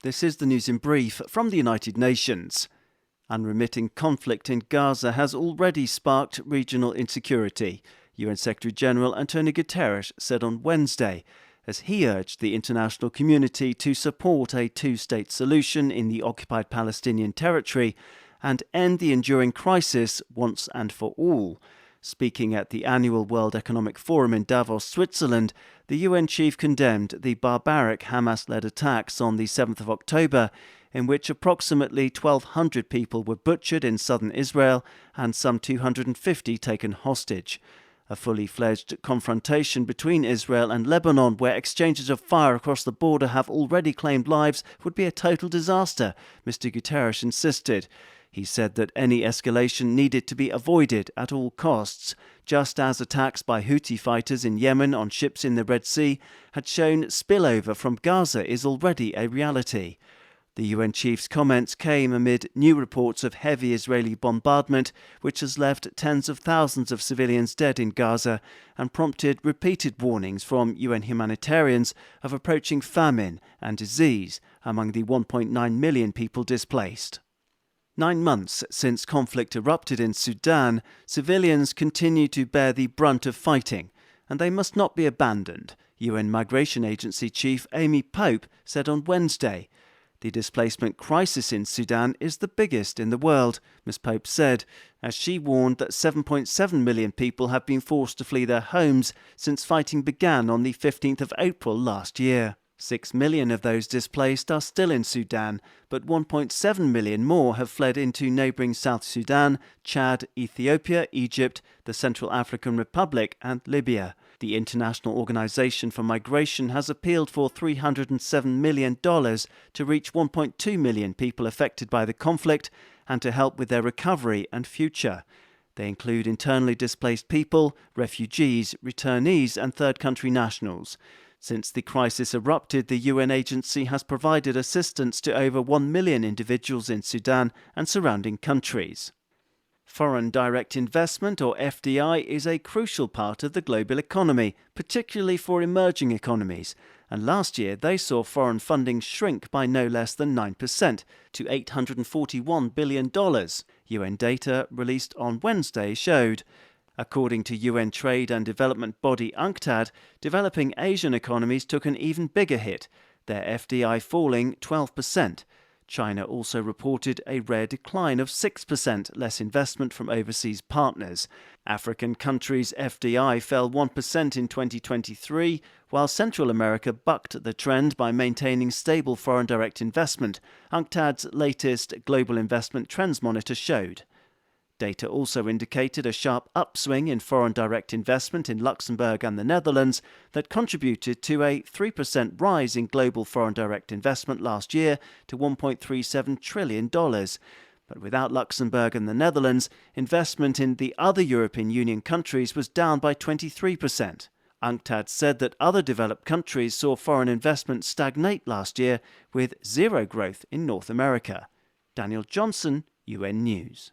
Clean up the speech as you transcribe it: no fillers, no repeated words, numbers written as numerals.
This is the news in brief from the United Nations. Unremitting conflict in Gaza has already sparked regional insecurity, UN Secretary-General Antonio Guterres said on Wednesday, as he urged the international community to support a two-state solution in the occupied Palestinian territory and end the enduring crisis once and for all. Speaking at the annual World Economic Forum in Davos, Switzerland, the UN chief condemned the barbaric Hamas-led attacks on the 7th of October, in which approximately 1,200 people were butchered in southern Israel and some 250 taken hostage. A fully fledged confrontation between Israel and Lebanon, where exchanges of fire across the border have already claimed lives, would be a total disaster, Mr. Guterres insisted. He said that any escalation needed to be avoided at all costs, just as attacks by Houthi fighters in Yemen on ships in the Red Sea had shown spillover from Gaza is already a reality. The UN chief's comments came amid new reports of heavy Israeli bombardment, which has left tens of thousands of civilians dead in Gaza and prompted repeated warnings from UN humanitarians of approaching famine and disease among the 1.9 million people displaced. 9 months since conflict erupted in Sudan, civilians continue to bear the brunt of fighting, and they must not be abandoned, UN Migration Agency Chief Amy Pope said on Wednesday. The displacement crisis in Sudan is the biggest in the world, Ms. Pope said, as she warned that 7.7 million people have been forced to flee their homes since fighting began on the 15th of April last year. 6 million of those displaced are still in Sudan, but 1.7 million more have fled into neighbouring South Sudan, Chad, Ethiopia, Egypt, the Central African Republic and Libya. The International Organization for Migration has appealed for $307 million to reach 1.2 million people affected by the conflict and to help with their recovery and future. They include internally displaced people, refugees, returnees and third country nationals. Since the crisis erupted, the UN agency has provided assistance to over 1 million individuals in Sudan and surrounding countries. Foreign direct investment, or FDI, is a crucial part of the global economy, particularly for emerging economies. And last year they saw foreign funding shrink by no less than 9% to $841 billion, UN data released on Wednesday showed. According to UN trade and development body UNCTAD, developing Asian economies took an even bigger hit, their FDI falling 12%. China also reported a rare decline of 6% less investment from overseas partners. African countries' FDI fell 1% in 2023, while Central America bucked the trend by maintaining stable foreign direct investment, UNCTAD's latest Global Investment Trends Monitor showed. Data also indicated a sharp upswing in foreign direct investment in Luxembourg and the Netherlands that contributed to a 3% rise in global foreign direct investment last year to $1.37 trillion. But without Luxembourg and the Netherlands, investment in the other European Union countries was down by 23%. UNCTAD said that other developed countries saw foreign investment stagnate last year, with zero growth in North America. Daniel Johnson, UN News.